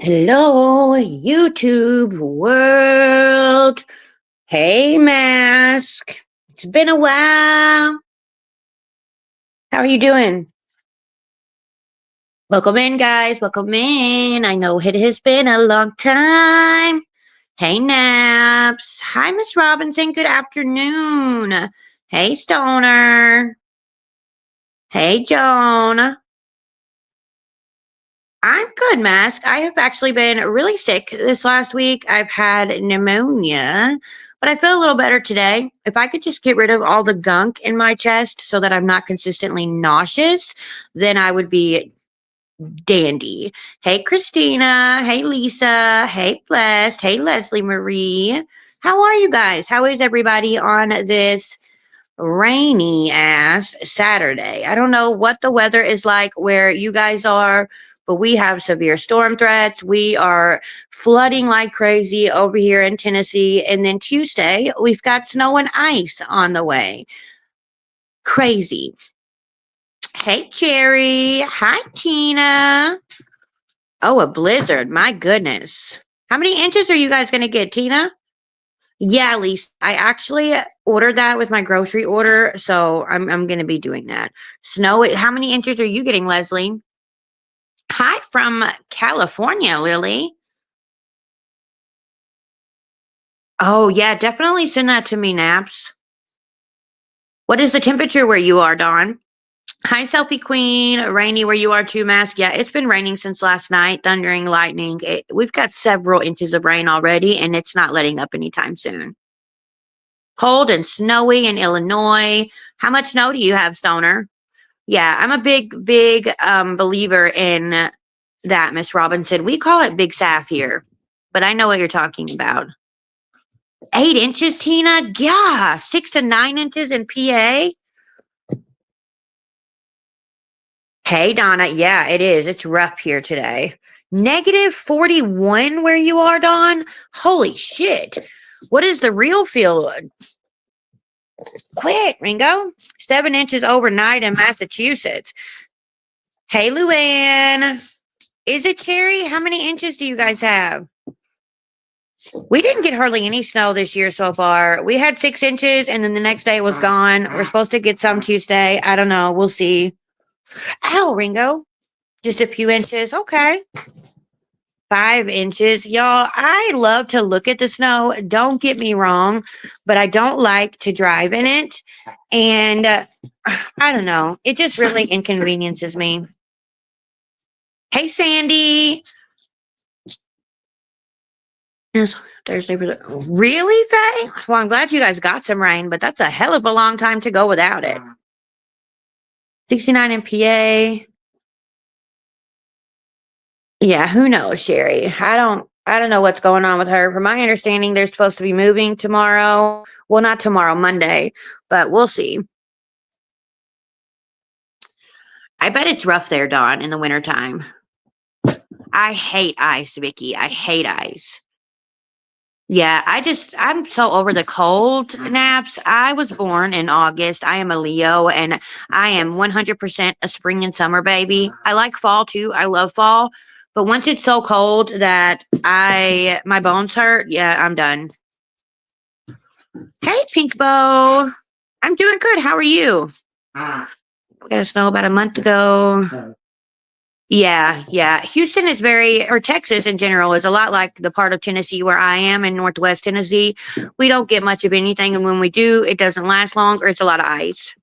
Hello, YouTube world. Hey, Mask. It's been a while. How are you doing? Welcome in, guys. Welcome in. I know it has been a long time. Hey, Naps. Hi, Miss Robinson. Good afternoon. Hey, Stoner. Hey, Joan. I'm good, Mask. I have actually been really sick this last week. I've had pneumonia, but I feel a little better today. If I could just get rid of all the gunk in my chest so that I'm not consistently nauseous, then I would be dandy. Hey, Christina. Hey, Lisa. Hey, Blessed. Hey, Leslie Marie. How are you guys? How is everybody on this rainy ass Saturday? I don't know what the weather is like where you guys are, but we have severe storm threats. We are flooding like crazy over here in Tennessee. And then Tuesday, we've got snow and ice on the way. Crazy. Hey, Cherry. Hi, Tina. Oh, a blizzard. My goodness. How many inches are you guys going to get, Tina? Yeah, Lisa. I actually ordered that with my grocery order, so I'm going to be doing that. Snow. How many inches are you getting, Leslie? Hi from California, Lily. Oh, yeah, definitely send that to me, Naps. What is the temperature where you are, Dawn? Hi, Selfie Queen. Rainy where you are too, Mask. Yeah, it's been raining since last night, thundering, lightning. We've got several inches of rain already, and it's not letting up anytime soon. Cold and snowy in Illinois. How much snow do you have, Stoner? Yeah, I'm a big believer in that, Miss Robinson. We call it Big Saf here, but I know what you're talking about. 8 inches, Tina? Yeah, 6 to 9 inches in PA. Hey, Donna. Yeah, it is. It's rough here today. Negative 41 where you are, Dawn? Holy shit. What is the real feel? Quit, Ringo. 7 inches overnight in Massachusetts. Hey, Luann. Is it Cherry? How many inches do you guys have? We didn't get hardly any snow this year so far. We had 6 inches and then the next day it was gone. We're supposed to get some Tuesday. I don't know. We'll see. Ow, Ringo. Just a few inches. Okay. 5 inches. Y'all, I love to look at the snow. Don't get me wrong, but I don't like to drive in it. And I don't know. It just really inconveniences me. Hey, Sandy. Yes, Thursday. Really, Faye? Well, I'm glad you guys got some rain, but that's a hell of a long time to go without it. 69 in PA. Yeah, who knows, Sherry? I don't know what's going on with her. From my understanding, they're supposed to be moving tomorrow. Well, not tomorrow, Monday, but we'll see. I bet it's rough there, Dawn, in the wintertime. I hate ice, Vicky. I hate ice. Yeah, I'm so over the cold, Naps. I was born in August. I am a Leo and I am 100% a spring and summer baby. I like fall too. I love fall. But once it's so cold that my bones hurt, yeah, I'm done. Hey, Pink Bow. I'm doing good. How are you? We got snow about a month ago. Yeah. Houston is or Texas in general is a lot like the part of Tennessee where I am in Northwest Tennessee. We don't get much of anything. And when we do, it doesn't last long or it's a lot of ice.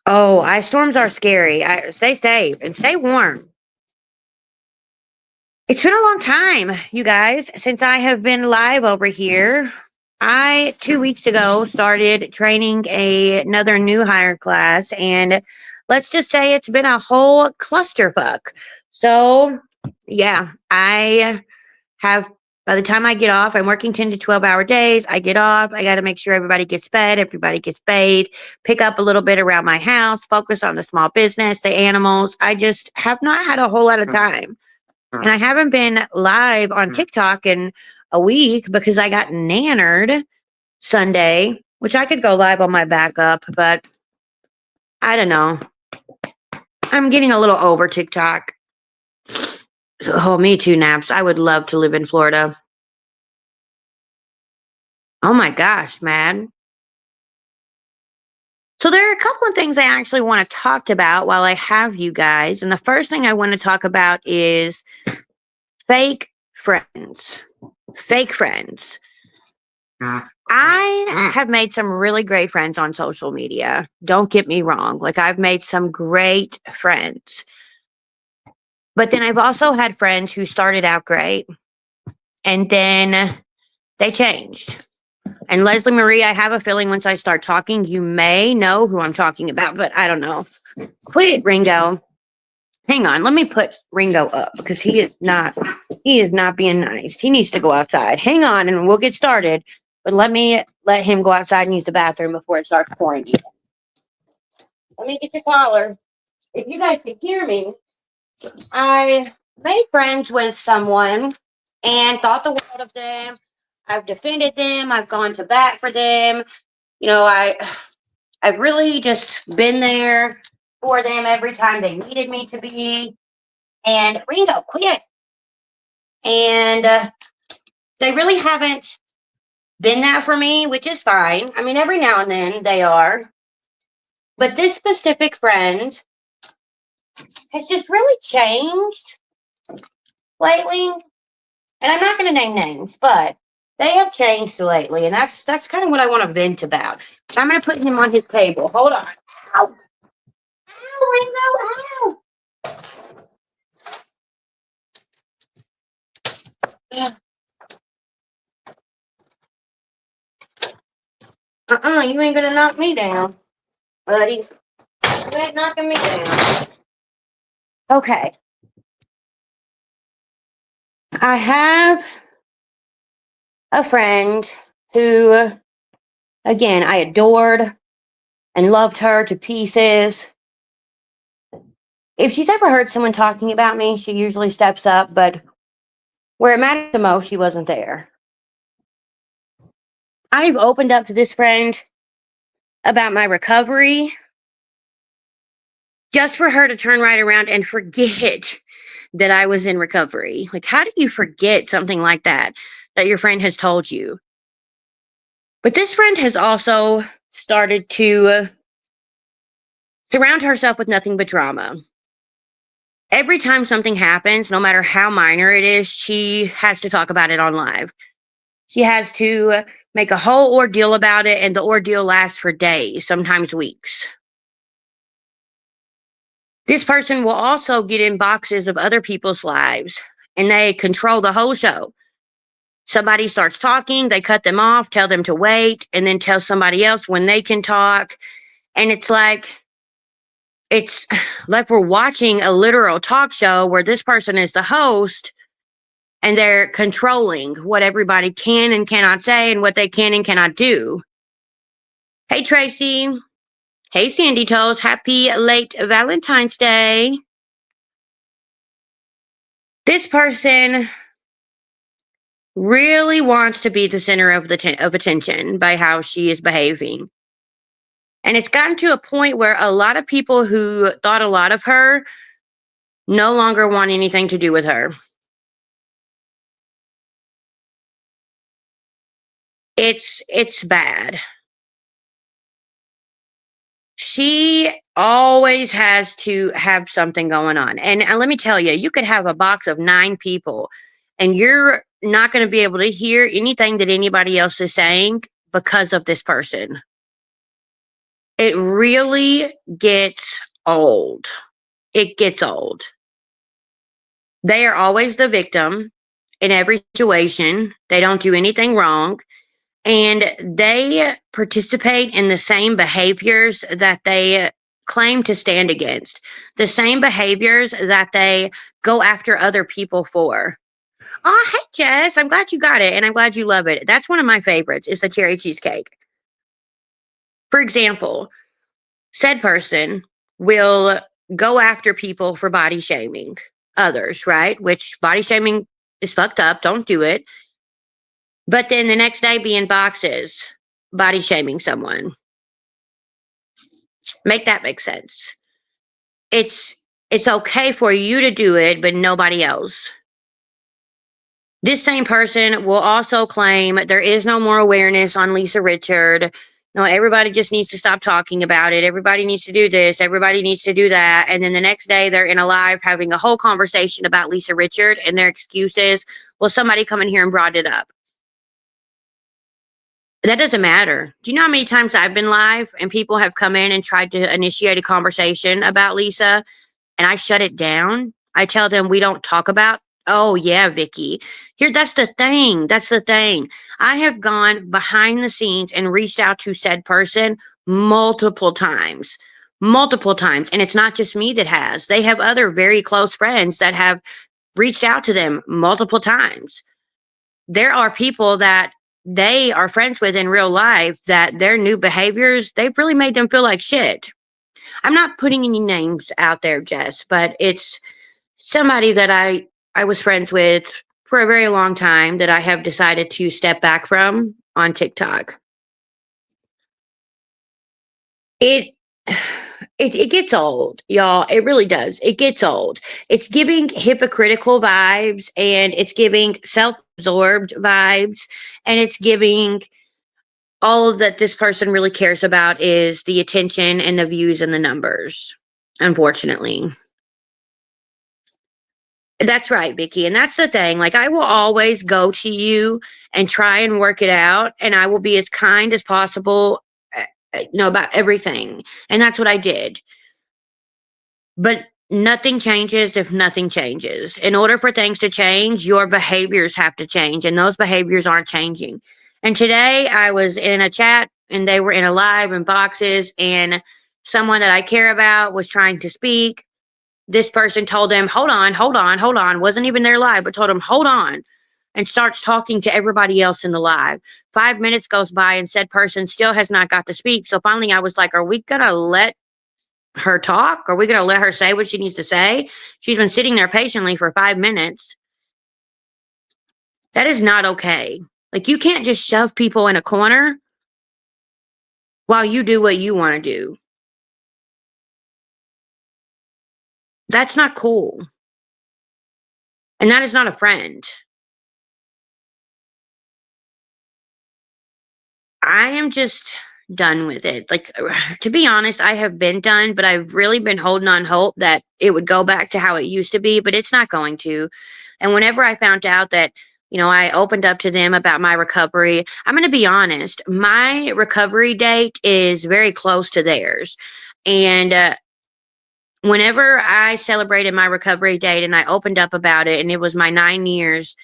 Oh, ice storms are scary. Stay safe and stay warm. It's been a long time, you guys, since I have been live over here. I 2 weeks ago started training another new hire class, and let's just say it's been a whole clusterfuck. So, yeah, I have by the time I get off, I'm working 10 to 12 hour days. I get off, I got to make sure everybody gets fed, everybody gets bathed, pick up a little bit around my house, focus on the small business, the animals. I just have not had a whole lot of time. And I haven't been live on TikTok in a week because I got nannered Sunday, which I could go live on my backup, but I don't know. I'm getting a little over TikTok. Oh, me too, Naps. I would love to live in Florida. Oh my gosh, man. So there are a couple of things I actually want to talk about while I have you guys. And the first thing I want to talk about is fake friends. Fake friends. I have made some really great friends on social media. Don't get me wrong. Like, I've made some great friends. But then I've also had friends who started out great and then they changed. And Leslie Marie, I have a feeling once I start talking, you may know who I'm talking about, but I don't know. Quit, Ringo. Hang on, let me put Ringo up because he is not being nice. He needs to go outside. Hang on and we'll get started. But let him go outside and use the bathroom before it starts pouring again. Let me get your collar. If you guys can hear me, I made friends with someone and thought the world of them. I've defended them. I've gone to bat for them. You know, I've really just been there for them every time they needed me to be. And Ringo, quit. And they really haven't been that for me, which is fine. I mean, every now and then they are. But this specific friend has just really changed lately. And I'm not going to name names, but they have changed lately. And that's kind of what I want to vent about. I'm going to put him on his table. Hold on. Ow. Ow, Ringo, ow. You ain't gonna knock me down, buddy. You ain't knocking me down. Okay. I have a friend who, again, I adored and loved her to pieces. If she's ever heard someone talking about me, she usually steps up, but where it mattered the most, she wasn't there. I've opened up to this friend about my recovery just for her to turn right around and forget that I was in recovery. Like, how do you forget something like that your friend has told you? But this friend has also started to surround herself with nothing but drama. Every time something happens, no matter how minor it is, she has to talk about it on live. She has to make a whole ordeal about it, and the ordeal lasts for days, sometimes weeks. This person will also get in boxes of other people's lives, and they control the whole show. Somebody starts talking, they cut them off, tell them to wait, and then tell somebody else when they can talk. And it's like we're watching a literal talk show where this person is the host and they're controlling what everybody can and cannot say and what they can and cannot do. Hey, Tracy. Hey, Sandy Toes. Happy late Valentine's Day. This person really wants to be the center of of attention by how she is behaving. And it's gotten to a point where a lot of people who thought a lot of her no longer want anything to do with her. It's bad. She always has to have something going on. And let me tell you, you could have a box of 9 people and you're not going to be able to hear anything that anybody else is saying because of this person. It really gets old. It gets old. They are always the victim in every situation. They don't do anything wrong. And they participate in the same behaviors that they claim to stand against, the same behaviors that they go after other people for. Oh, hey, Jess, I'm glad you got it, and I'm glad you love it. That's one of my favorites, is the cherry cheesecake. For example, said person will go after people for body shaming others, right? Which body shaming is fucked up. Don't do it. But then the next day be in boxes body shaming someone. Make that make sense. It's It's okay for you to do it, but nobody else. This same person will also claim there is no more awareness on Lisa Richard. No, everybody just needs to stop talking about it. Everybody needs to do this. Everybody needs to do that. And then the next day they're in a live having a whole conversation about Lisa Richard, and their excuse is, well, somebody come in here and brought it up. That doesn't matter. Do you know how many times I've been live and people have come in and tried to initiate a conversation about Lisa, and I shut it down? I tell them we don't talk about. Oh yeah, Vicky. Here, that's the thing. That's the thing. I have gone behind the scenes and reached out to said person multiple times. Multiple times. And it's not just me that has. They have other very close friends that have reached out to them multiple times. There are people that they are friends with in real life that their new behaviors, they've really made them feel like shit. I'm not putting any names out there, Jess, but it's somebody that I was friends with for a very long time that I have decided to step back from on TikTok. It it gets old, y'all. It really does. It gets old. It's giving hypocritical vibes, and it's giving self-absorbed vibes, and it's giving all that this person really cares about is the attention and the views and the numbers, unfortunately. That's right, Vicky. And that's the thing. Like, I will always go to you and try and work it out. And I will be as kind as possible, about everything. And that's what I did. But nothing changes if nothing changes. In order for things to change, your behaviors have to change. And those behaviors aren't changing. And today I was in a chat and they were in a live in boxes, and someone that I care about was trying to speak. This person told them, hold on, hold on, hold on. Wasn't even there live, but told them, hold on, and starts talking to everybody else in the live. 5 minutes goes by and said person still has not got to speak. So finally I was like, are we going to let her talk? Are we going to let her say what she needs to say? She's been sitting there patiently for 5 minutes. That is not okay. Like, you can't just shove people in a corner while you do what you want to do. That's not cool. And that is not a friend. I am just done with it. Like, to be honest, I have been done, but I've really been holding on hope that it would go back to how it used to be, but it's not going to. And whenever I found out that, I opened up to them about my recovery, I'm going to be honest, my recovery date is very close to theirs. And whenever I celebrated my recovery date and I opened up about it, and it was my 9 years,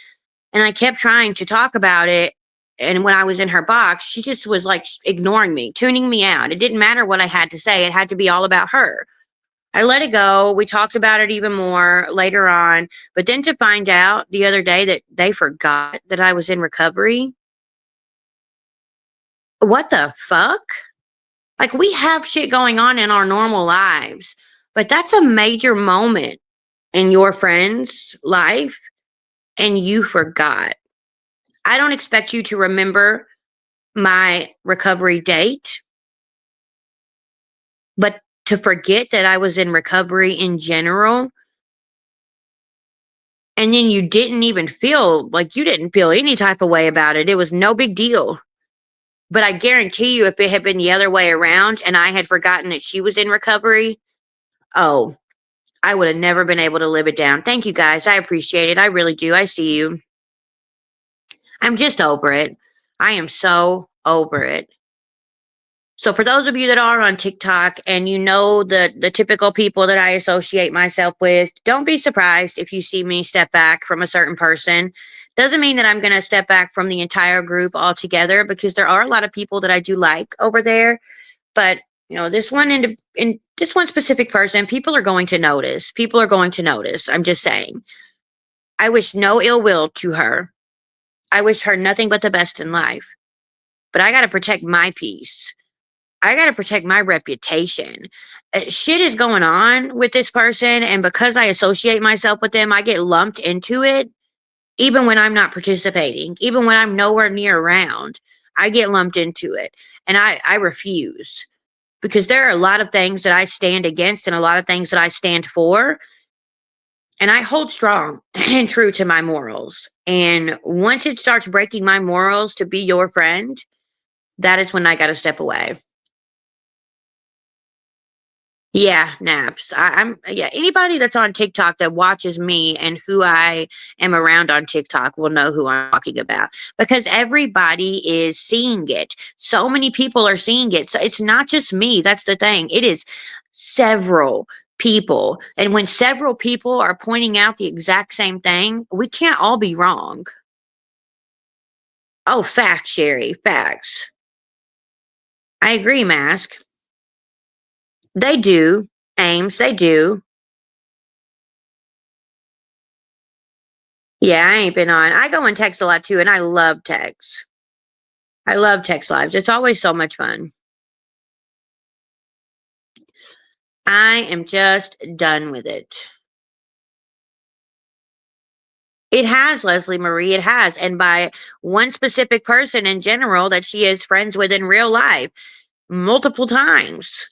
and I kept trying to talk about it. And when I was in her box, she just was like ignoring me, tuning me out. It didn't matter what I had to say, it had to be all about her. I let it go. We talked about it even more later on. But then to find out the other day that they forgot that I was in recovery, what the fuck? Like, we have shit going on in our normal lives, but that's a major moment in your friend's life, and you forgot. I don't expect you to remember my recovery date, but to forget that I was in recovery in general, and then you didn't even feel like you didn't feel any type of way about it. It was no big deal. But I guarantee you, if it had been the other way around and I had forgotten that she was in recovery, oh, I would have never been able to live it down. Thank you guys. I appreciate it. I really do. I see you. I'm just over it. I am so over it. So for those of you that are on TikTok and you know the typical people that I associate myself with, don't be surprised if you see me step back from a certain person. Doesn't mean that I'm going to step back from the entire group altogether, because there are a lot of people that I do like over there. But this one in this one specific person, people are going to notice. People are going to notice. I'm just saying. I wish no ill will to her. I wish her nothing but the best in life. But I got to protect my peace. I got to protect my reputation. Shit is going on with this person. And because I associate myself with them, I get lumped into it. Even when I'm not participating, even when I'm nowhere near around, I get lumped into it. And I refuse. because there are a lot of things that I stand against and a lot of things that I stand for. And I hold strong and true to my morals. And once it starts breaking my morals to be your friend, that is when I got to step away. Yeah, naps. Yeah, anybody that's on TikTok that watches me and who I am around on TikTok will know who I'm talking about because everybody is seeing it. So many people are seeing it. So it's not just me. That's the thing. It is several people. And when several people are pointing out the exact same thing, we can't all be wrong. Oh, facts, Sherry. Facts. I agree, Mask. They do. Ames, they do. Yeah, I ain't been on. I go and text a lot too, and I love text. I love text lives. It's always so much fun. I am just done with it. It has, Leslie Marie, it has. And by one specific person in general that she is friends with in real life multiple times.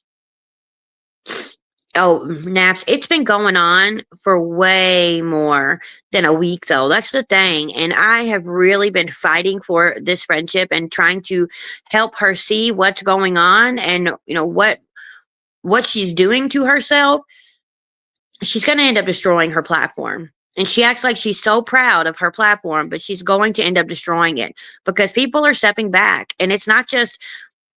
Oh, naps. It's been going on for way more than a week, though. That's the thing. And I have really been fighting for this friendship and trying to help her see what's going on and, what she's doing to herself. She's going to end up destroying her platform. And she acts like she's so proud of her platform, but she's going to end up destroying it because people are stepping back. And it's not just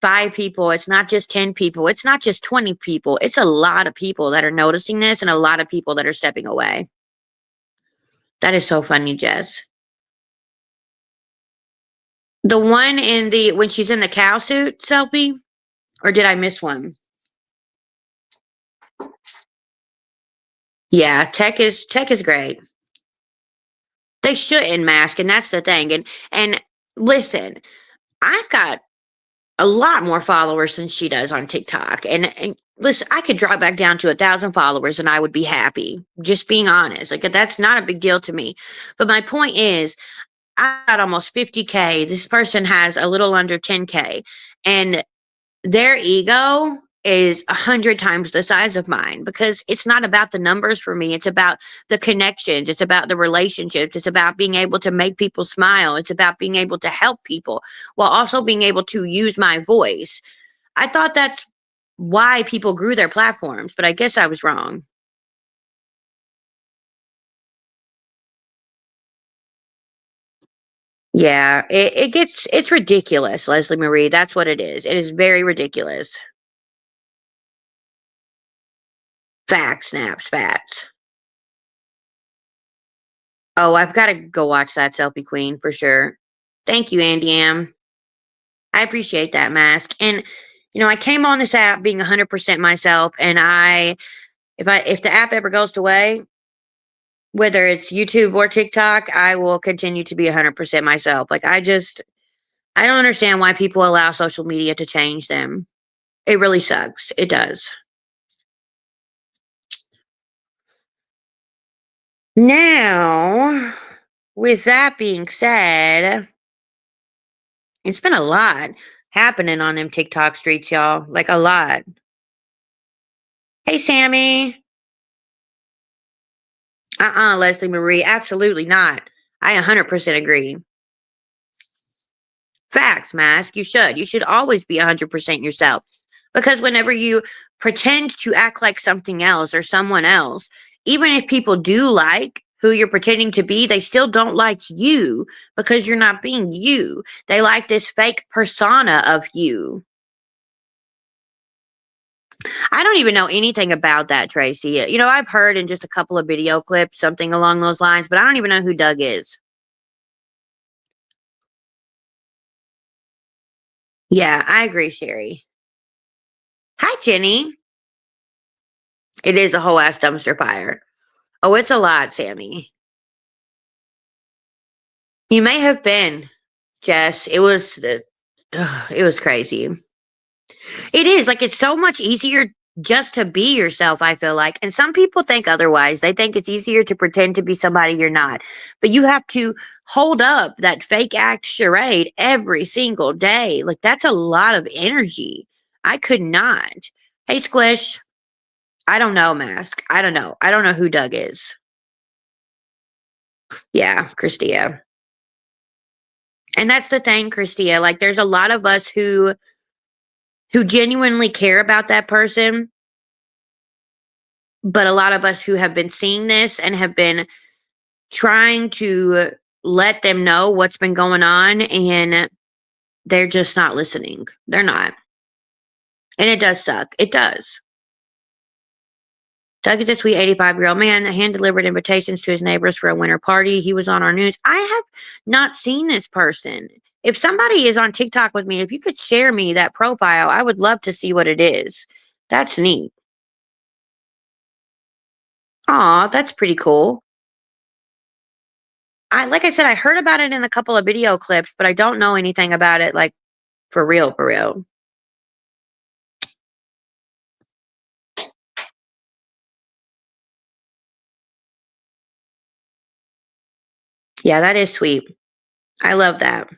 5 people, it's not just 10 people, it's not just 20 people. It's a lot of people that are noticing this and a lot of people that are stepping away. That is so funny, Jess. The one in the when she's in the cow suit selfie, or did I miss one? Yeah, tech is great. They shouldn't mask, and that's the thing. And listen, I've got a lot more followers than she does on TikTok. And listen, I could drop back down to 1,000 followers and I would be happy. Just being honest, like that's not a big deal to me. But my point is, I got almost 50K. This person has a little under 10K, and their ego is 100 times the size of mine because it's not about the numbers for me. It's about the connections. It's about the relationships. It's about being able to make people smile. It's about being able to help people while also being able to use my voice. I thought that's why people grew their platforms, but I guess I was wrong. Yeah, it's ridiculous, Leslie Marie. That's what it is. It is very ridiculous. Facts, snaps, facts. Oh, I've got to go watch that Selfie Queen for sure. Thank you, Andy M. I appreciate that, Mask. And I came on this app being 100% myself, and if the app ever goes away, whether it's YouTube or TikTok, I will continue to be 100% myself. Like I don't understand why people allow social media to change them. It really sucks. It does. Now, with that being said, it's been a lot happening on them TikTok streets, y'all. Like a lot. Hey, Sammy. Leslie Marie. Absolutely not. I 100% agree. Facts, Mask. You should. You should always be 100% yourself. Because whenever you pretend to act like something else or someone else, even if people do like who you're pretending to be, they still don't like you because you're not being you. They like this fake persona of you. I don't even know anything about that, Tracy. I've heard in just a couple of video clips something along those lines, but I don't even know who Doug is. Yeah, I agree, Sherry. Hi, Jenny. It is a whole ass dumpster fire. Oh, it's a lot, Sammy. You may have been, Jess. It was crazy. It is like it's so much easier just to be yourself, I feel like. And some people think otherwise. They think it's easier to pretend to be somebody you're not. But you have to hold up that fake act charade every single day. Like that's a lot of energy. I could not. Hey, Squish. I don't know, Mask. I don't know. I don't know who Doug is. Yeah, Christia. And that's the thing, Christia. Like, there's a lot of us who genuinely care about that person, but a lot of us who have been seeing this and have been trying to let them know what's been going on, and they're just not listening. They're not. And it does suck. It does. Doug is a sweet 85-year-old man that hand delivered invitations to his neighbors for a winter party. He was on our news. I have not seen this person. If somebody is on TikTok with me, if you could share me that profile, I would love to see what it is. That's neat. Aw, that's pretty cool. Like I said, I heard about it in a couple of video clips, but I don't know anything about it, like, for real, for real. Yeah, that is sweet. I love that.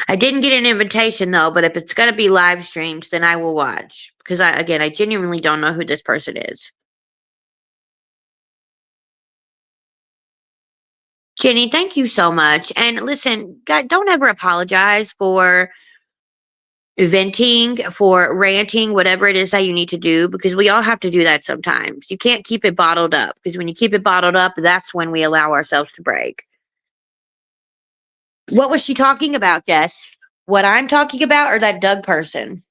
I didn't get an invitation though, but if it's gonna be live streamed, then I will watch because I genuinely don't know who this person is. Jenny, thank you so much. And listen, God, don't ever apologize for venting, for ranting, whatever it is that you need to do, because we all have to do that sometimes. You can't keep it bottled up because when you keep it bottled up, that's when we allow ourselves to break. What was she talking about, Jess? What I'm talking about or that Doug person?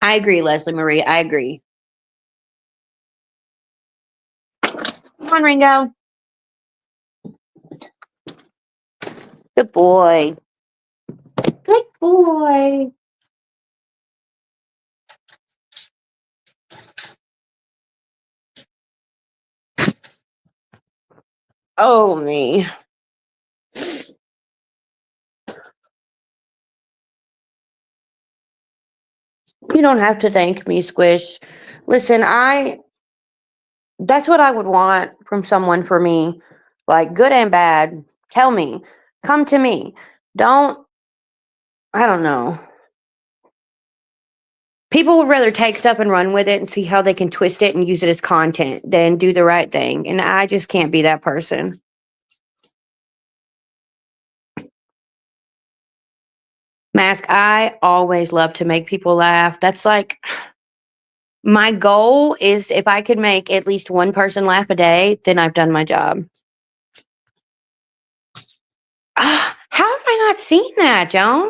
I agree, Leslie Marie. I agree. Come on, Ringo. Good boy. Good boy. Oh, me. You don't have to thank me, Squish. Listen, that's what I would want from someone for me. Like, good and bad. Tell me. Come to me. Don't, I don't know. People would rather take stuff and run with it and see how they can twist it and use it as content than do the right thing. And I just can't be that person. Mask, I always love to make people laugh. That's like my goal is if I could make at least one person laugh a day, then I've done my job. How have I not seen that, Joan?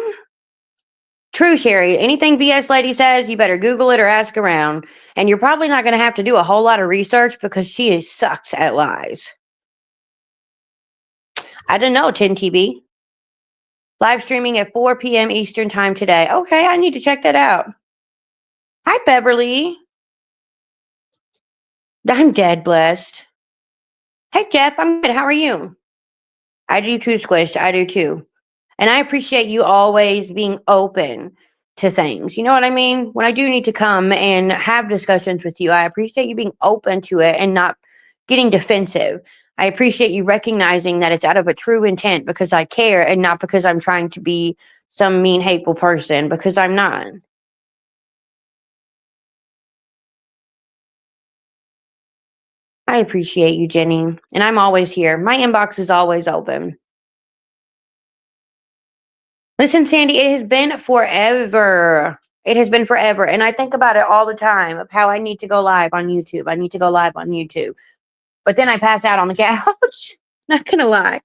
True, Sherry. Anything BS Lady says, you better Google it or ask around. And you're probably not going to have to do a whole lot of research because she sucks at lies. I don't know, 10TB. Live streaming at 4 p.m. Eastern time today. Okay, I need to check that out. Hi, Beverly. I'm dead blessed. Hey, Jeff. I'm good. How are you? I do too, Squish. I do too. And I appreciate you always being open to things. You know what I mean? When I do need to come and have discussions with you, I appreciate you being open to it and not getting defensive. I appreciate you recognizing that it's out of a true intent because I care and not because I'm trying to be some mean, hateful person, because I'm not. I appreciate you, Jenny. And I'm always here. My inbox is always open. Listen, Sandy, it has been forever. It has been forever. And I think about it all the time of how I need to go live on YouTube. I need to go live on YouTube. But then I pass out on the couch. Not going to lie.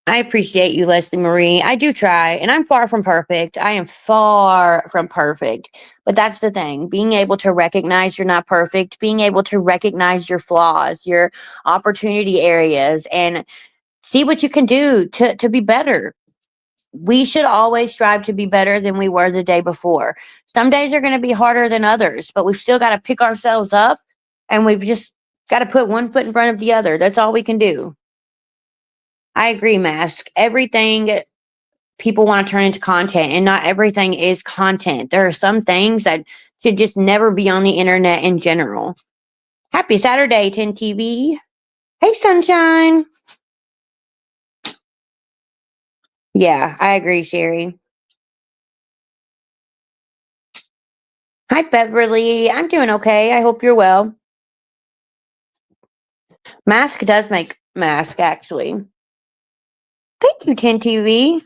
I appreciate you, Leslie Marie. I do try, and I'm far from perfect. I am far from perfect. But that's the thing, being able to recognize you're not perfect, being able to recognize your flaws, your opportunity areas, and see what you can do to be better. We should always strive to be better than we were the day before. Some days are going to be harder than others, but we've still got to pick ourselves up and we've just got to put one foot in front of the other. That's all we can do. I agree, Mask. Everything people want to turn into content, and not everything is content. There are some things that should just never be on the internet in general. Happy Saturday, 10TV. Hey, sunshine. Yeah, I agree, Sherry. Hi, Beverly. I'm doing okay. I hope you're well. Mask does make mask, actually. Thank you, 10 TV.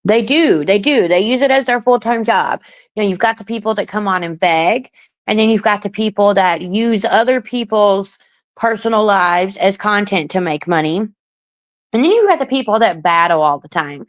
They do. They do. They use it as their full time job. You've got the people that come on and beg, and then you've got the people that use other people's personal lives as content to make money. And then you've got the people that battle all the time.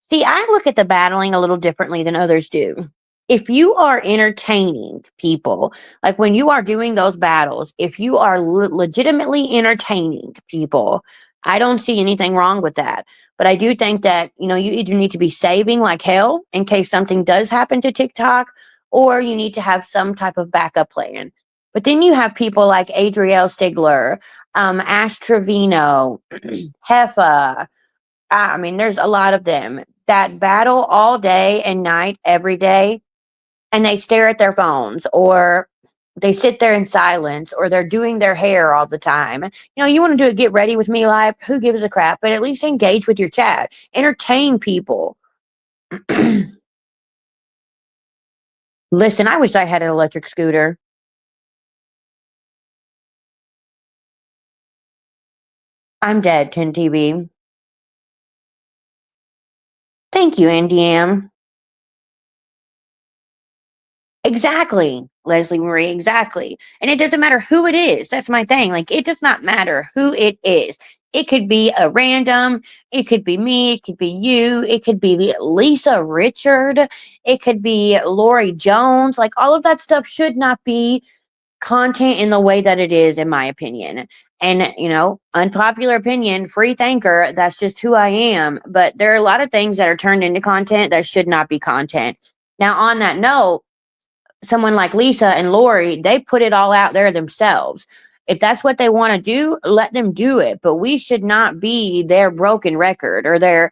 See, I look at the battling a little differently than others do. If you are entertaining people, like when you are doing those battles, if you are legitimately entertaining people, I don't see anything wrong with that. But I do think that, you either need to be saving like hell in case something does happen to TikTok, or you need to have some type of backup plan. But then you have people like Adrielle Stigler, Ash Trevino, Heffa. I mean, there's a lot of them that battle all day and night, every day, and they stare at their phones or they sit there in silence or they're doing their hair all the time. You want to do a get ready with me live? Who gives a crap? But at least engage with your chat, entertain people. Listen, I wish I had an electric scooter. I'm dead, Ken TV. Thank you, NDM. Exactly, Leslie Marie, exactly. And it doesn't matter who it is. That's my thing. Like, it does not matter who it is. It could be a random, it could be me, it could be you, it could be Lisa Richard, it could be Lori Jones. Like, all of that stuff should not be content in the way that it is, in my opinion. And, unpopular opinion, free thinker, that's just who I am. But there are a lot of things that are turned into content that should not be content. Now, on that note, someone like Lisa and Lori, they put it all out there themselves. If that's what they want to do, let them do it. But we should not be their broken record or their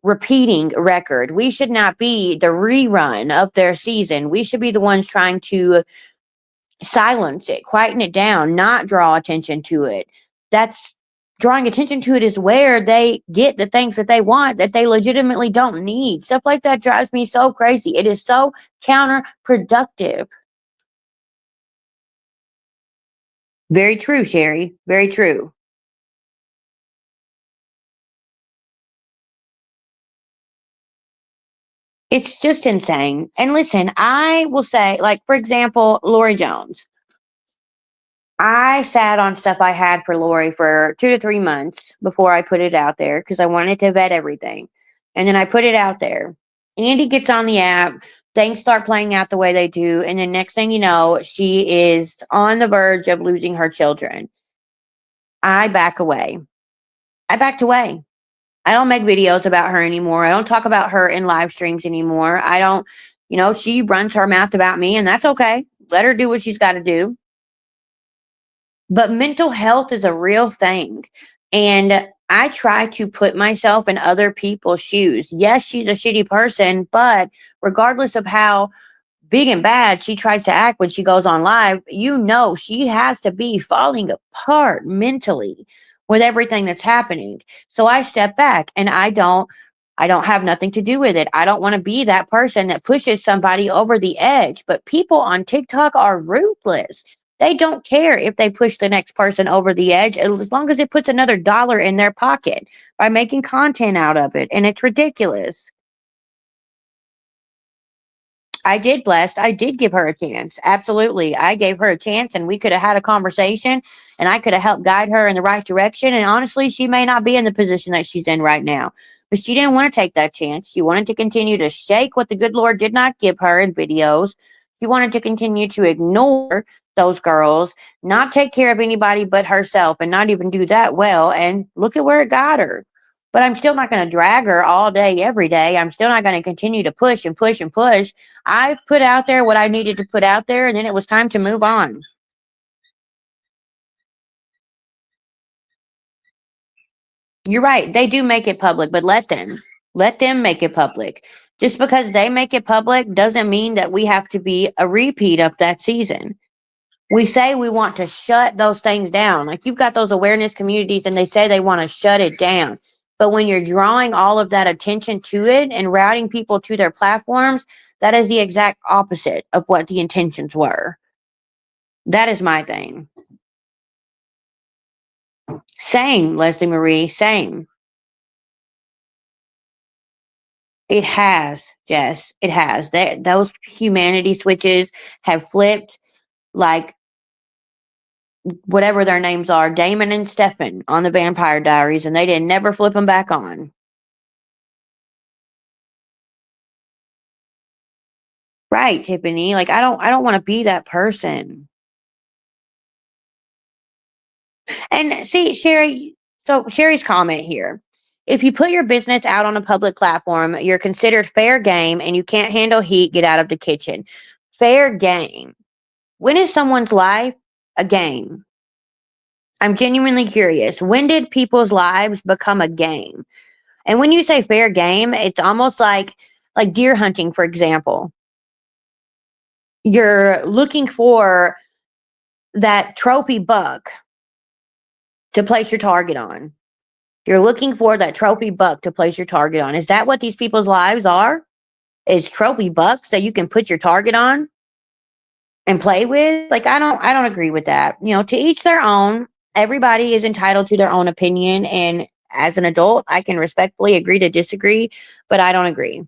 repeating record. We should not be the rerun of their season. We should be the ones trying to silence it, quieten it down, not draw attention to it. That's drawing attention to it is where they get the things that they want that they legitimately don't need. Stuff like that drives me so crazy. It is so counterproductive. Very true, Sherry. Very true. It's just insane. And listen, I will say, like, for example, Lori Jones. I sat on stuff I had for Lori for 2 to 3 months before I put it out there because I wanted to vet everything. And then I put it out there. Andy gets on the app. Things start playing out the way they do. And then next thing you know, she is on the verge of losing her children. I back away. I backed away. I don't make videos about her anymore. I don't talk about her in live streams anymore. I don't, she runs her mouth about me, and that's okay. Let her do what she's got to do. But mental health is a real thing. And I try to put myself in other people's shoes. Yes, she's a shitty person, but regardless of how big and bad she tries to act when she goes on live, she has to be falling apart mentally with everything that's happening. So I step back and I don't have nothing to do with it. I don't want to be that person that pushes somebody over the edge. But people on TikTok are ruthless. They don't care if they push the next person over the edge as long as it puts another dollar in their pocket by making content out of it. And it's ridiculous. I did blessed. I did give her a chance. Absolutely. I gave her a chance and we could have had a conversation and I could have helped guide her in the right direction. And honestly, she may not be in the position that she's in right now, but she didn't want to take that chance. She wanted to continue to shake what the good Lord did not give her in videos. She wanted to continue to ignore those girls, not take care of anybody but herself and not even do that well. And look at where it got her. But I'm still not going to drag her all day, every day. I'm still not going to continue to push and push and push. I put out there what I needed to put out there, and then it was time to move on. You're right. They do make it public, but let them. Let them make it public. Just because they make it public doesn't mean that we have to be a repeat of that season. We say we want to shut those things down. Like you've got those awareness communities and they say they want to shut it down. But when you're drawing all of that attention to it and routing people to their platforms, that is the exact opposite of what the intentions were. That is my thing. Same, Leslie Marie, same. It has, Jess. It has. Those humanity switches have flipped like whatever their names are, Damon and Stefan on the Vampire Diaries, and they didn't never flip them back on. Right, Tiffany. Like I don't want to be that person. And see, Sherry, so Sherry's comment here. If you put your business out on a public platform, you're considered fair game and you can't handle heat, get out of the kitchen. Fair game. When is someone's life a game? I'm genuinely curious. When did people's lives become a game? And when you say fair game, it's almost like deer hunting, for example. You're looking for that trophy buck to place your target on. You're looking for that trophy buck to place your target on. Is that what these people's lives are? Is trophy bucks that you can put your target on and play with? Like I don't agree with that. You know, to each their own. Everybody is entitled to their own opinion, and as an adult, I can respectfully agree to disagree, but I don't agree.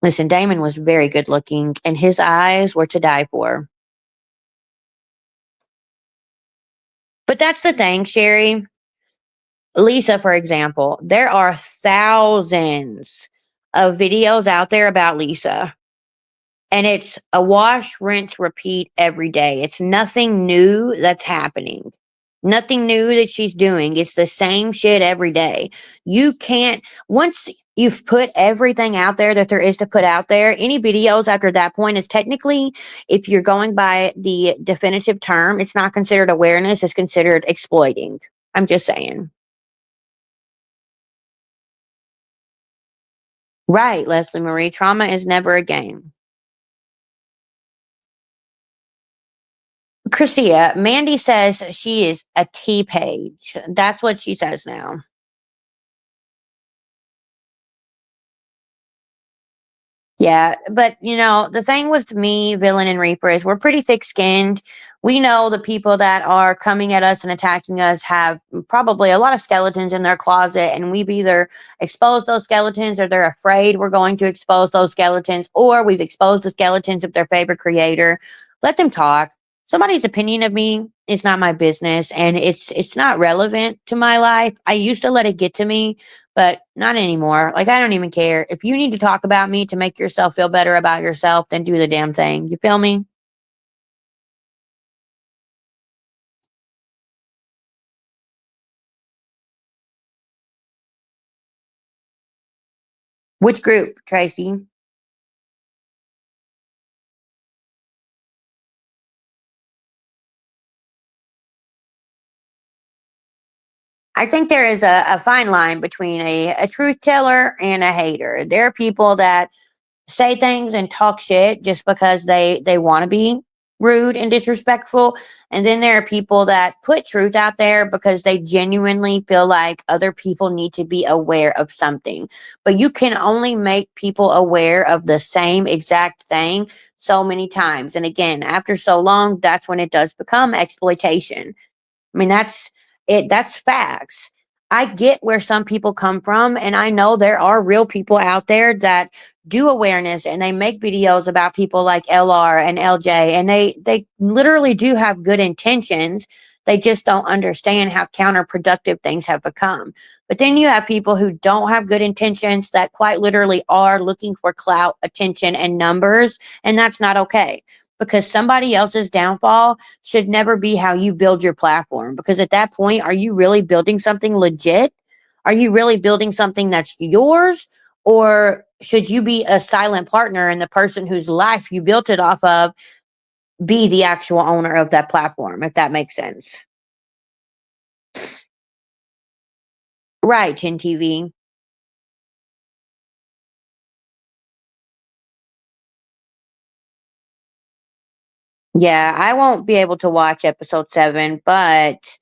Listen, Damon was very good looking and his eyes were to die for. But that's the thing, Sherry. Lisa, for example, there are thousands of videos out there about Lisa. And it's a wash, rinse, repeat every day. It's nothing new that's happening. Nothing new that she's doing. It's the same shit every day. You can't, once you've put everything out there that there is to put out there, any videos after that point is technically, if you're going by the definitive term, it's not considered awareness, it's considered exploiting. I'm just saying. Right, Leslie Marie. Trauma is never a game. Christia, Mandy says she is a T page. That's what she says now. Yeah, but you know, the thing with me, Villain and Reaper is we're pretty thick skinned. We know the people that are coming at us and attacking us have probably a lot of skeletons in their closet, and we've either exposed those skeletons or they're afraid we're going to expose those skeletons, or we've exposed the skeletons of their favorite creator. Let them talk. Somebody's opinion of me is not my business and it's not relevant to my life. I used to let it get to me, but not anymore. Like, I don't even care. If you need to talk about me to make yourself feel better about yourself, then do the damn thing. You feel me? Which group, Tracy? I think there is a fine line between a truth teller and a hater. There are people that say things and talk shit just because they want to be rude and disrespectful, and then there are people that put truth out there because they genuinely feel like other people need to be aware of something. But you can only make people aware of the same exact thing so many times, and again, after so long, that's when it does become exploitation. I mean, that's it. That's facts. I get where some people come from, and I know there are real people out there that do awareness and they make videos about people like LR and LJ, and they literally do have good intentions. They just don't understand how counterproductive things have become. But then you have people who don't have good intentions that quite literally are looking for clout, attention, and numbers, and that's not okay because somebody else's downfall should never be how you build your platform. Because at that point, are you really building something legit? Are you really building something that's yours? Or should you be a silent partner and the person whose life you built it off of be the actual owner of that platform, if that makes sense? Right, Chin TV. Yeah, I won't be able to watch episode 7, but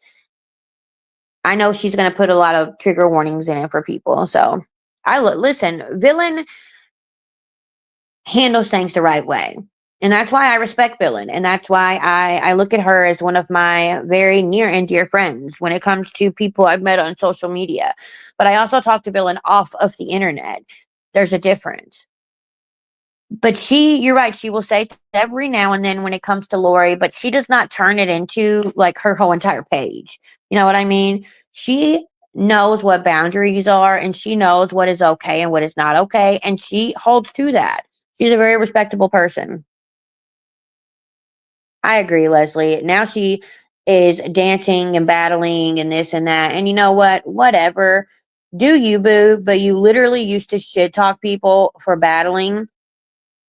I know she's going to put a lot of trigger warnings in it for people. So listen, Villain handles things the right way. And that's why I respect Villain. And that's why I look at her as one of my very near and dear friends when it comes to people I've met on social media. But I also talk to Villain off of the internet. There's a difference. But you're right, she will say every now and then when it comes to Lori, but she does not turn it into like her whole entire page. You know what I mean? She knows what boundaries are and she knows what is okay and what is not okay. And she holds to that. She's a very respectable person. I agree, Leslie. Now she is dancing and battling and this and that. And you know what? Whatever. Do you, boo? But you literally used to shit talk people for battling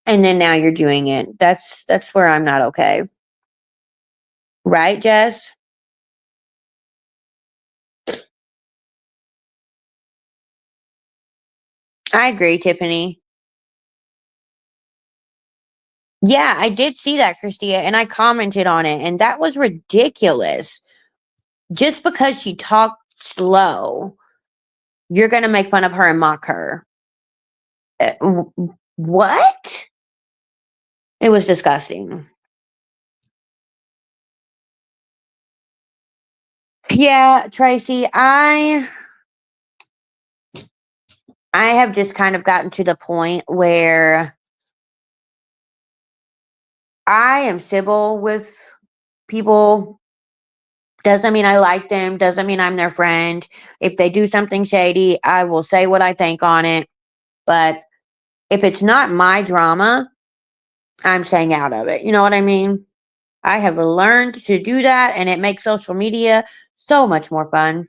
and then now you're doing it. That's where I'm not okay. Right, Jess? I agree, Tiffany. Yeah, I did see that, Christia, and I commented on it, and that was ridiculous. Just because she talked slow, you're gonna make fun of her and mock her. What? It was disgusting. Yeah, Tracy, I have just kind of gotten to the point where I am civil with people. Doesn't mean I like them, doesn't mean I'm their friend. If they do something shady, I will say what I think on it. But if it's not my drama, I'm staying out of it. You know what I mean? I have learned to do that, and it makes social media so much more fun.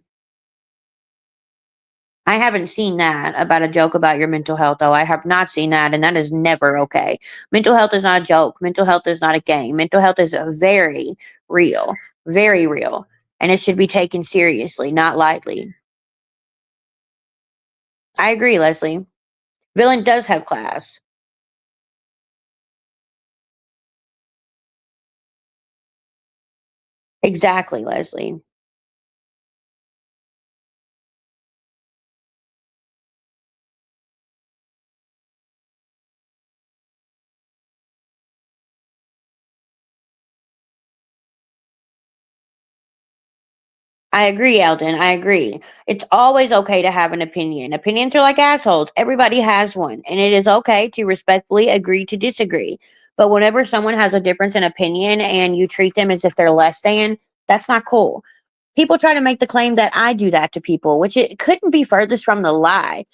I haven't seen that about a joke about your mental health, though. I have not seen that, and that is never okay. Mental health is not a joke. Mental health is not a game. Mental health is very real, very real, and it should be taken seriously, not lightly. I agree, Leslie. Villain does have class. Exactly, Leslie. I agree, Eldon. I agree. It's always okay to have an opinion. Opinions are like assholes. Everybody has one, and it is okay to respectfully agree to disagree. But whenever someone has a difference in opinion and you treat them as if they're less than, that's not cool. People try to make the claim that I do that to people, which it couldn't be furthest from the lie.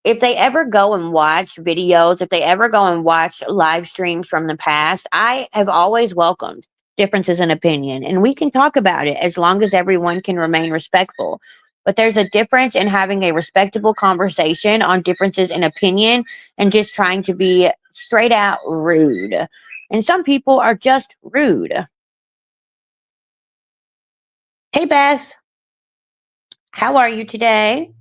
If they ever go and watch videos, if they ever go and watch live streams from the past, I have always welcomed differences in opinion. And we can talk about it as long as everyone can remain respectful. But there's a difference in having a respectable conversation on differences in opinion and just trying to be straight out rude. And some people are just rude. Hey, Beth, how are you today?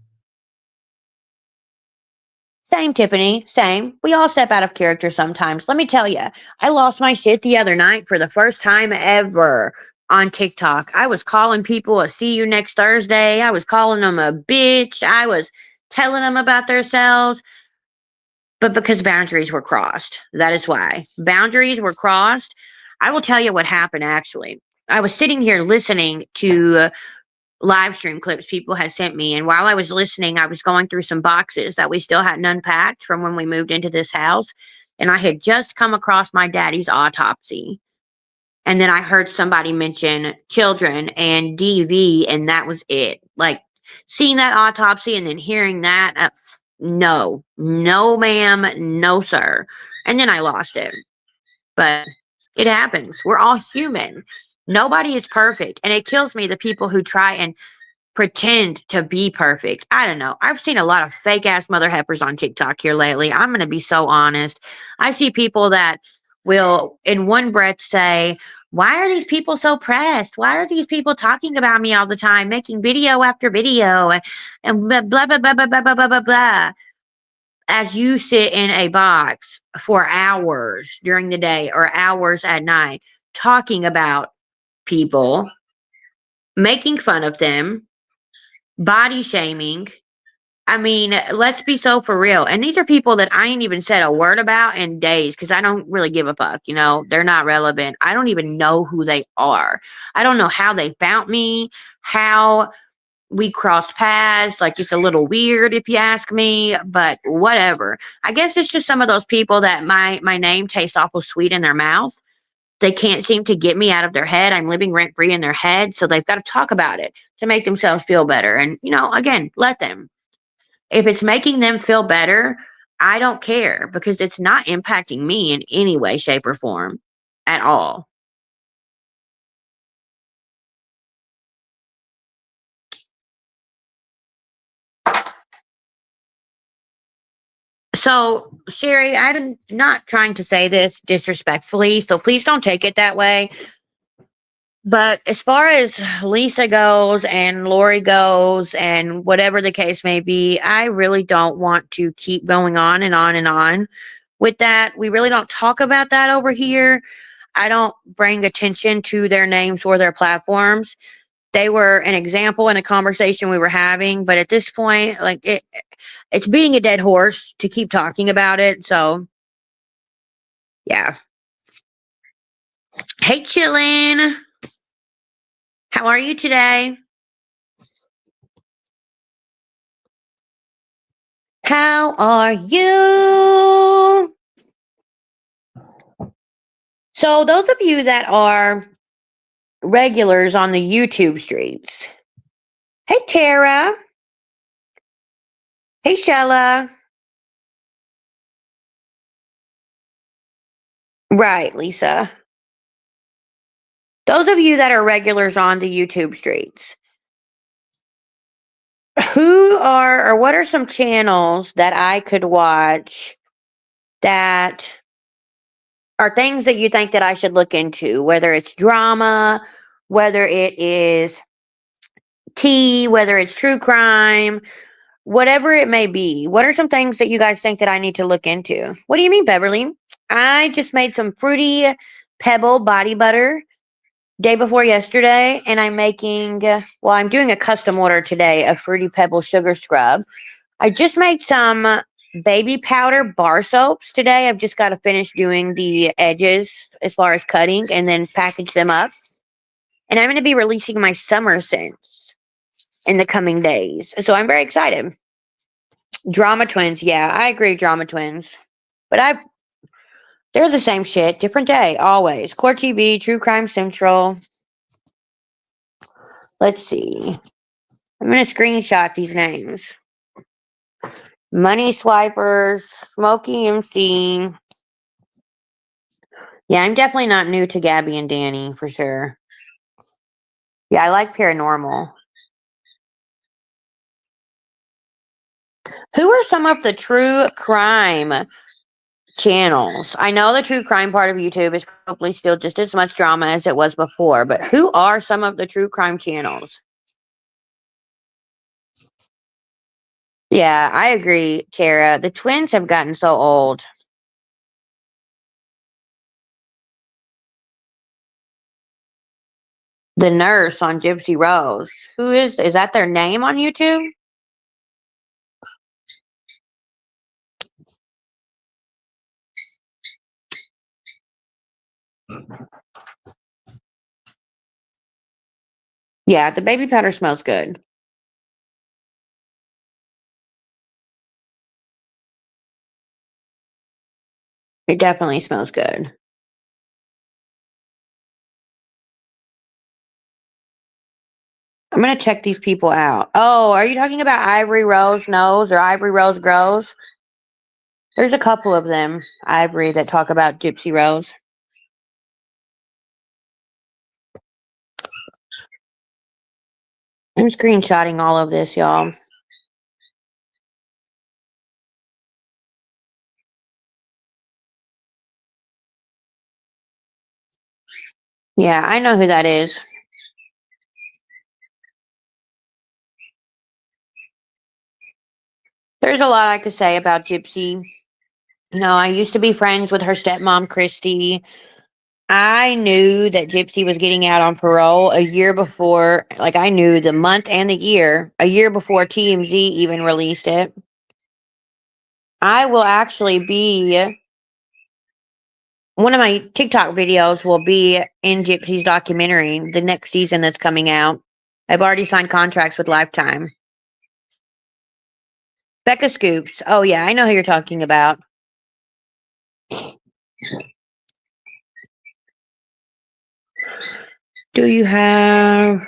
Same, Tiffany. Same. We all step out of character sometimes. Let me tell you, I lost my shit the other night for the first time ever on TikTok. I was calling people a see you next Thursday. I was calling them a bitch. I was telling them about themselves, but because boundaries were crossed. That is why. Boundaries were crossed. I will tell you what happened actually. I was sitting here listening to live stream clips people had sent me. And while I was listening, I was going through some boxes that we still hadn't unpacked from when we moved into this house. And I had just come across my daddy's autopsy. And then I heard somebody mention children and DV, and that was it. Like seeing that autopsy and then hearing that, no, no, ma'am, no, sir. And then I lost it. But it happens. We're all human. Nobody is perfect. And it kills me the people who try and pretend to be perfect. I don't know. I've seen a lot of fake ass mother heifers on TikTok here lately. I'm going to be so honest. I see people that will, in one breath, say, why are these people so pressed? Why are these people talking about me all the time, making video after video and blah, blah, blah, blah, blah, blah, blah, blah, blah, blah, as you sit in a box for hours during the day or hours at night talking about people, making fun of them, body shaming. I mean, let's be so for real. And these are people that I ain't even said a word about in days because I don't really give a fuck. They're not relevant. I don't even know who they are. I don't know how they found me, how we crossed paths. Like, it's a little weird if you ask me, but whatever. I guess it's just some of those people that my name tastes awful sweet in their mouth. They can't seem to get me out of their head. I'm living rent free in their head. So they've got to talk about it to make themselves feel better. And, again, let them. If it's making them feel better, I don't care because it's not impacting me in any way, shape, or form at all. So, Sherry, I'm not trying to say this disrespectfully, so please don't take it that way. But as far as Lisa goes and Lori goes and whatever the case may be, I really don't want to keep going on and on and on with that. We really don't talk about that over here. I don't bring attention to their names or their platforms. They were an example in a conversation we were having, but at this point, like it's beating a dead horse to keep talking about it. So, yeah. Hey, chillin'. How are you today? How are you? So, those of you that are regulars on the YouTube streets, hey, Tara. Hey, Shella. Right, Lisa. Those of you that are regulars on the YouTube streets, who are or what are some channels that I could watch that are things that you think that I should look into, whether it's drama, whether it is tea, whether it's true crime, whatever it may be? What are some things that you guys think that I need to look into? What do you mean, Beverly? I just made some fruity pebble body butter day before yesterday, and I'm doing a custom order today of fruity pebble sugar scrub. I just made some baby powder bar soaps today. I've just got to finish doing the edges as far as cutting and then package them up. And I'm going to be releasing my summer scents in the coming days. So I'm very excited. Drama twins. Yeah, I agree. Drama twins. But they're the same shit. Different day. Always. Court TV, True Crime Central. Let's see. I'm going to screenshot these names. Money Swipers, Smokey MC. Yeah, I'm definitely not new to Gabby and Danny for sure. Yeah, I like paranormal. Who are some of the true crime channels? I know the true crime part of YouTube is probably still just as much drama as it was before, but who are some of the true crime channels? Yeah, I agree, Tara. The twins have gotten so old. The nurse on Gypsy Rose. Is that their name on YouTube? Yeah, the baby powder smells good. It definitely smells good. I'm gonna check these people out. Oh, are you talking about Ivory Rose Knows or Ivory Rose Grows? There's a couple of them, Ivory, that talk about Gypsy Rose. I'm screenshotting all of this, y'all. Yeah, I know who that is. There's a lot I could say about Gypsy. I used to be friends with her stepmom, Christy. I knew that Gypsy was getting out on parole a year before, like I knew the month and the year, a year before TMZ even released it. I will actually be one of my TikTok videos will be in Gypsy's documentary, the next season that's coming out. I've already signed contracts with Lifetime. Becca Scoops. Oh yeah, I know who you're talking about. Do you have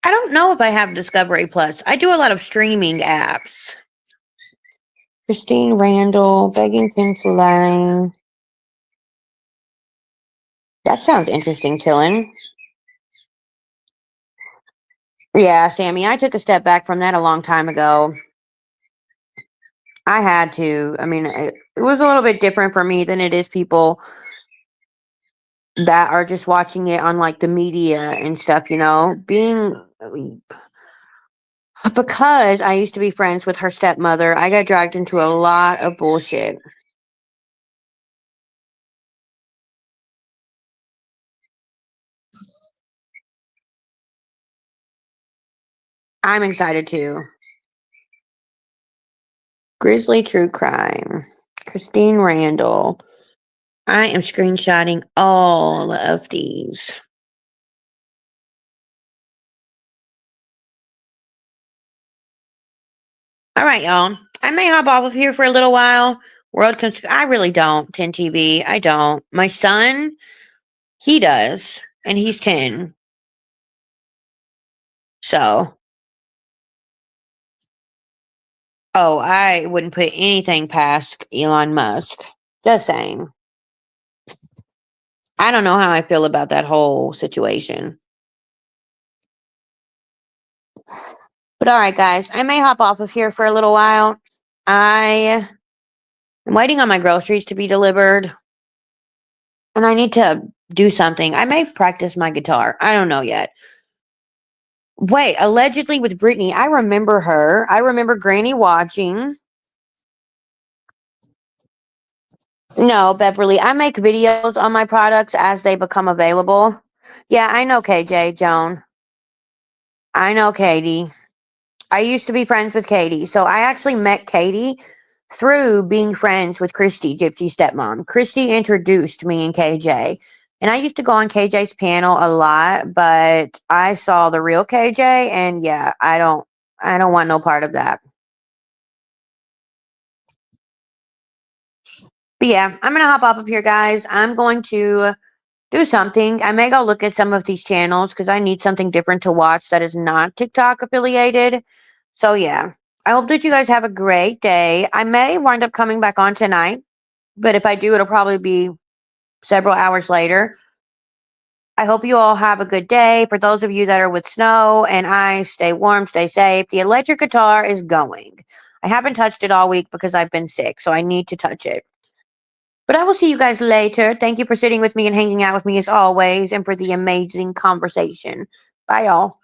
I don't know if I have Discovery Plus. I do a lot of streaming apps. Christine Randall, Begging Pencil Larry. That sounds interesting, Tillin. Yeah, Sammy, I took a step back from that a long time ago. I had to. I mean, it was a little bit different for me than it is people that are just watching it on like the media and stuff, because I used to be friends with her stepmother, I got dragged into a lot of bullshit. I'm excited too. Grizzly True Crime. Christine Randall. I am screenshotting all of these. All right, y'all. I may hop off of here for a little while. I really don't. 10 TV. I don't. My son, he does, and he's 10. So, oh, I wouldn't put anything past Elon Musk. Just saying. I don't know how I feel about that whole situation. But all right, guys, I may hop off of here for a little while. I am waiting on my groceries to be delivered, and I need to do something. I may practice my guitar. I don't know yet. Wait, allegedly with Brittany, I remember her. I remember Granny watching. No, Beverly, I make videos on my products as they become available. Yeah, I know KJ, Joan. I know Katie. I used to be friends with Katie. So I actually met Katie through being friends with Christy, Gypsy's stepmom. Christy introduced me and KJ. And I used to go on KJ's panel a lot, but I saw the real KJ and yeah, I don't want no part of that. But yeah, I'm gonna hop up here, guys. I'm going to do something. I may go look at some of these channels because I need something different to watch that is not TikTok affiliated. So yeah, I hope that you guys have a great day. I may wind up coming back on tonight, but if I do, it'll probably be several hours later. I hope you all have a good day. For those of you that are with snow and ice, stay warm, stay safe. The electric guitar is going. I haven't touched it all week because I've been sick, so I need to touch it. But I will see you guys later. Thank you for sitting with me and hanging out with me as always and for the amazing conversation. Bye, y'all.